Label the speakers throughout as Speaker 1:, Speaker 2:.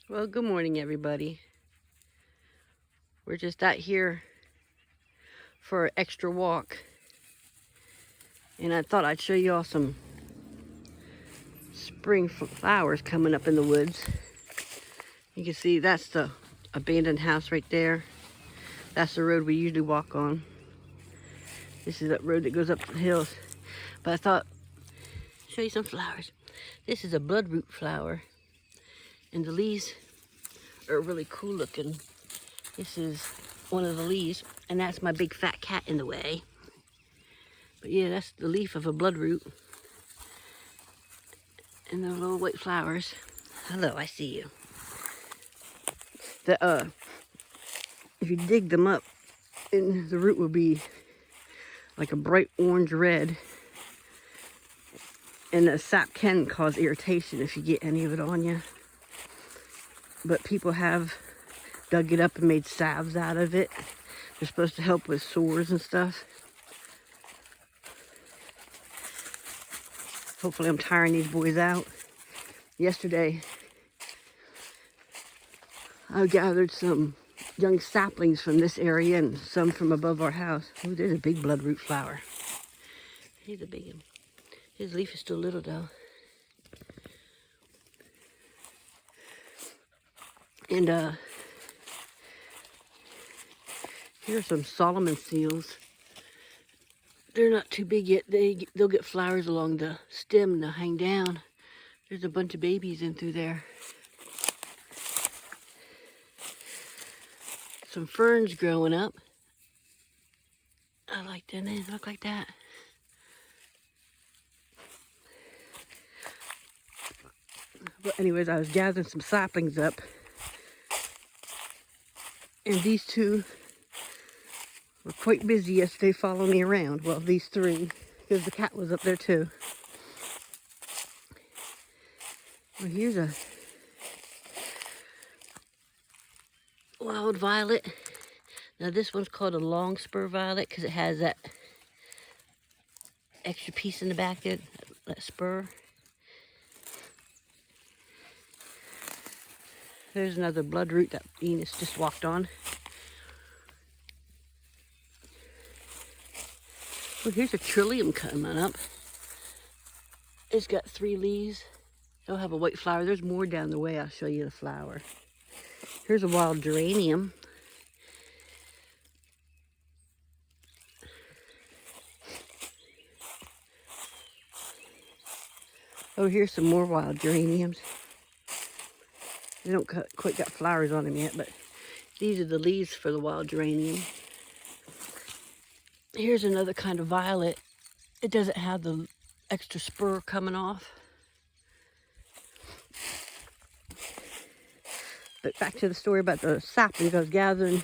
Speaker 1: Well, good morning, everybody. We're just out here for an extra walk, and I thought I'd show you all some spring flowers coming up in the woods. You can see that's the abandoned house right there. That's the road we usually walk on. This is that road that goes up the hills. But I thought, show you some flowers. This is a bloodroot flower, and the leaves are really cool looking. This is one of the leaves, and that's my big fat cat in the way. But yeah, that's the leaf of a bloodroot. And the little white flowers. Hello, I see you. If you dig them up, and the root will be like a bright orange red. And the sap can cause irritation if you get any of it on you. But people have dug it up and made salves out of it. They're supposed to help with sores and stuff. Hopefully I'm tiring these boys out. Yesterday, I gathered some young saplings from this area and some from above our house. Oh, there's a big bloodroot flower. Here's a big one. His leaf is still little though. And here are some Solomon seals. They're not too big yet. They'll get flowers along the stem and they'll hang down. There's a bunch of babies in through there. Some ferns growing up. I like them. They look like that. But anyways, I was gathering some saplings up. And these two were quite busy yesterday following me around. Well, these three, because the cat was up there too. Well, here's a wild violet. Now this one's called a long spur violet because it has that extra piece in the back there, that spur. There's another bloodroot that Enos just walked on. Well, here's a trillium coming up. It's got 3 leaves. It'll have a white flower. There's more down the way. I'll show you the flower. Here's a wild geranium. Oh, here's some more wild geraniums. They don't quite got flowers on them yet, but these are the leaves for the wild geranium. Here's another kind of violet. It doesn't have the extra spur coming off. But back to the story about the saplings. I was gathering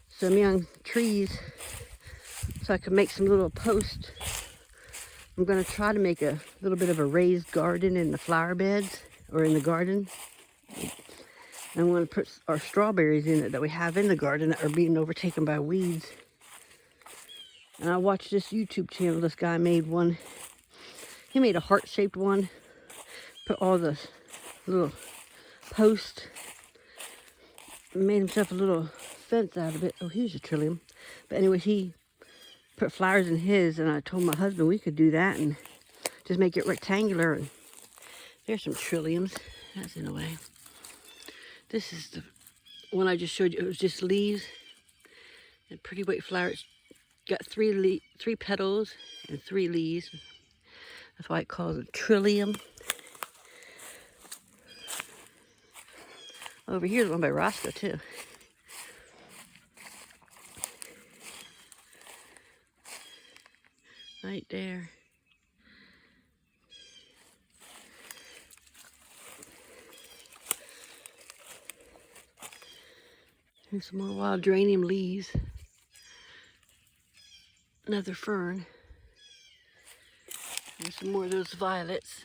Speaker 1: some young trees so I could make some little posts. I'm going to try to make a little bit of a raised garden in the flower beds or in the garden. I'm going to put our strawberries in it that we have in the garden that are being overtaken by weeds. And I watched this YouTube channel. This guy made one. He made a heart-shaped one. Put all the little posts. Made himself a little fence out of it. Oh, here's a trillium. But anyway, he put flowers in his, and I told my husband we could do that and just make it rectangular. And there's some trilliums. That's in the way. This is the one I just showed you. It was just leaves and pretty white flowers. Got 3 petals and 3 leaves. That's why it calls it trillium. Over here's one by Roscoe too. Right there. Here's some more wild geranium leaves. Another fern. There's some more of those violets.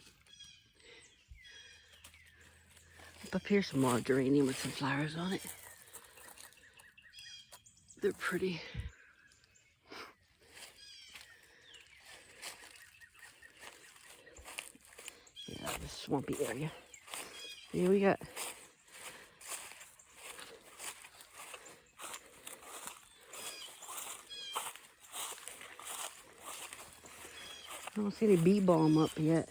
Speaker 1: Up here, some wild geranium with some flowers on it. They're pretty. Yeah, this swampy area. Here we got don't see any bee balm up yet.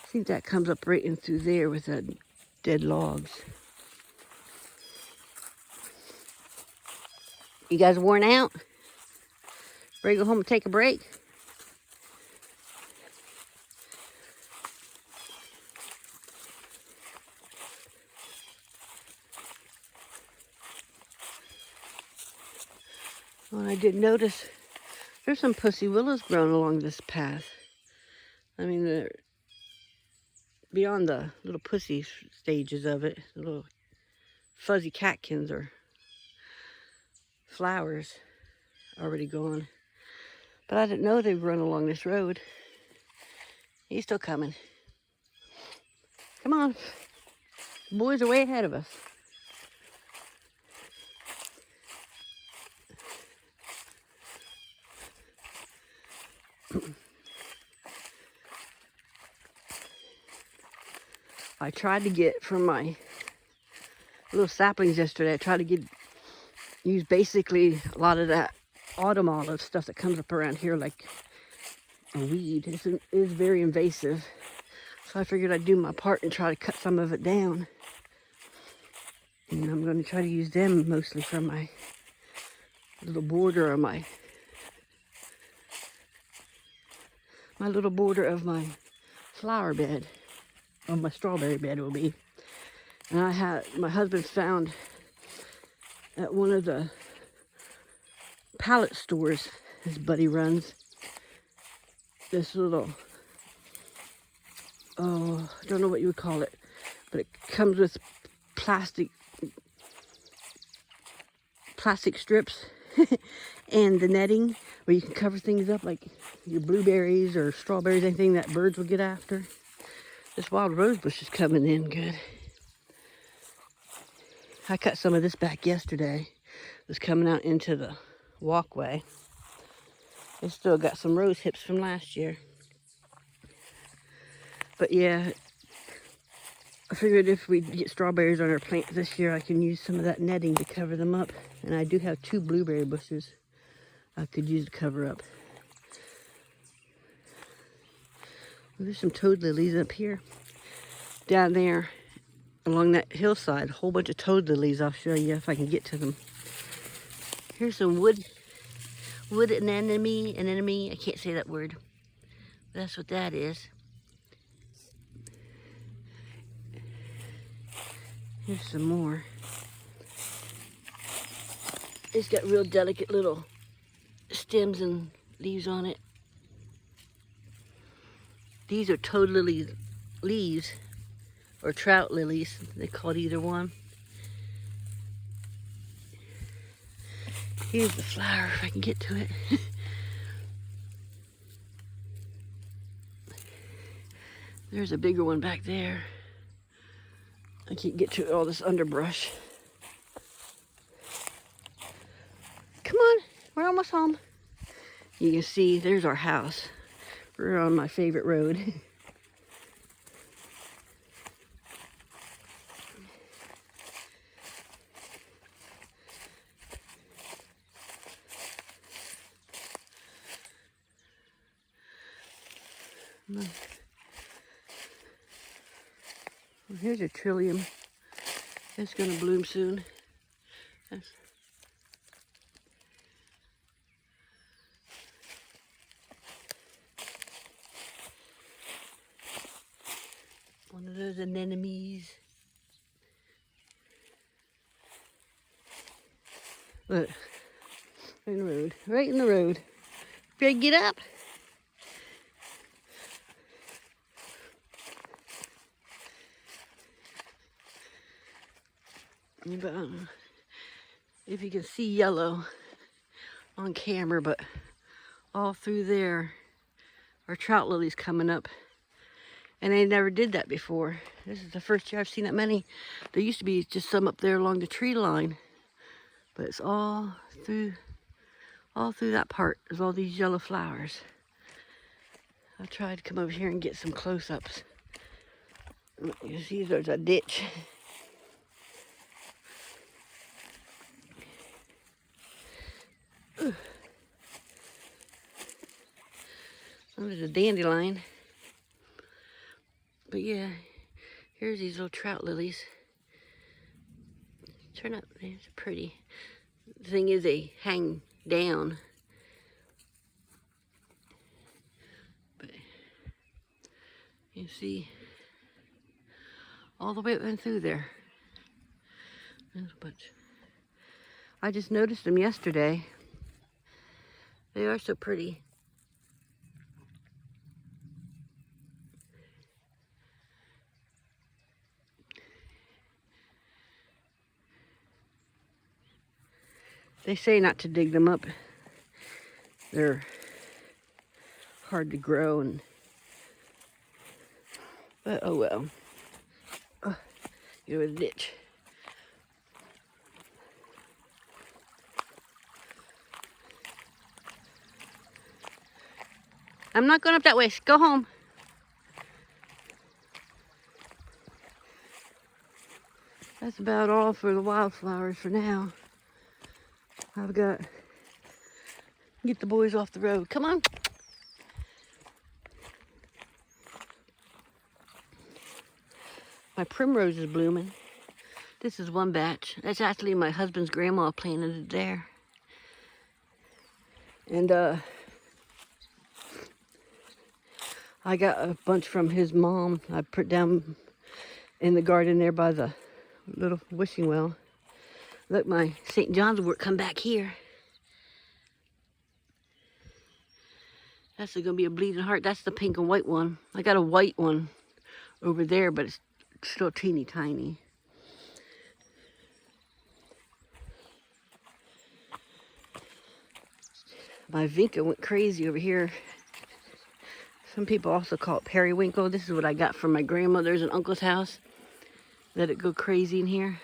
Speaker 1: I think that comes up right in through there with the dead logs. You guys worn out? Ready to go home and take a break? Well, I did notice there's some pussy willows growing along this path. I mean, they're beyond the little pussy stages of it. The little fuzzy catkins or flowers already gone. But I didn't know they were running along this road. He's still coming. Come on. The boys are way ahead of us. I tried to get from my little saplings yesterday, I tried to use basically a lot of that autumn olive stuff that comes up around here like a weed. It is very invasive. So I figured I'd do my part and try to cut some of it down. And I'm going to try to use them mostly for my little border of my little border of my flower bed. Or my strawberry bed will be. And my husband found at one of the pallet stores his buddy runs this little, I don't know what you would call it, but it comes with plastic strips and the netting where you can cover things up like your blueberries or strawberries, anything that birds will get after. This wild rose bush is coming in good. I cut some of this back yesterday. It was coming out into the walkway. It's still got some rose hips from last year. But yeah, I figured if we get strawberries on our plants this year, I can use some of that netting to cover them up. And I do have 2 blueberry bushes I could use to cover up. There's some toad lilies up here. Down there, along that hillside, a whole bunch of toad lilies. I'll show you if I can get to them. Here's some wood anemone. I can't say that word. But that's what that is. Here's some more. It's got real delicate little stems and leaves on it. These are toad lily leaves, or trout lilies. They call it either one. Here's the flower, if I can get to it. There's a bigger one back there. I can't get to all this underbrush. Come on, we're almost home. You can see there's our house. We're on my favorite road. Well, here's a trillium. It's going to bloom soon. That's one of those anemones. Look, right in the road, right in the road. Ready to get up? But I don't know if you can see yellow on camera, but all through there are trout lilies coming up. And they never did that before. This is the first year I've seen that many. There used to be just some up there along the tree line. But it's all through that part. There's all these yellow flowers. I'll try to come over here and get some close-ups. You see there's a ditch. Oh, there's a dandelion. But yeah, here's these little trout lilies. Turn up, it's pretty. The thing is, they hang down. But you see all the way up and through there. There's a bunch. I just noticed them yesterday. They are so pretty. They say not to dig them up. They're hard to grow, but oh well. Get over the ditch. I'm not going up that way. Go home. That's about all for the wildflowers for now. I've got to get the boys off the road. Come on. My primrose is blooming. This is one batch. That's actually my husband's grandma planted it there. And I got a bunch from his mom. I put down in the garden there by the little wishing well. Look, my St. John's wort come back here. That's gonna be a bleeding heart. That's the pink and white one. I got a white one over there, but it's still teeny tiny. My vinca went crazy over here. Some people also call it periwinkle. This is what I got from my grandmother's and uncle's house. Let it go crazy in here.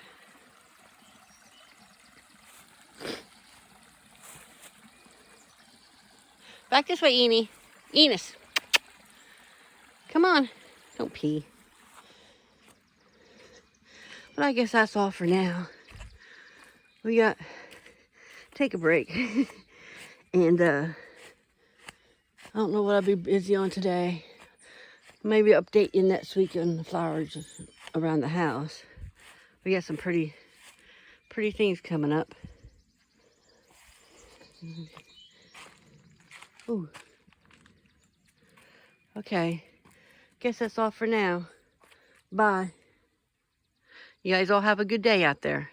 Speaker 1: Back this way, Enos. Come on. Don't pee. But I guess that's all for now. We got take a break. And I don't know what I'll be busy on today. Maybe update you next week on the flowers around the house. We got some pretty things coming up. Ooh. Okay. Guess that's all for now. Bye. You guys all have a good day out there.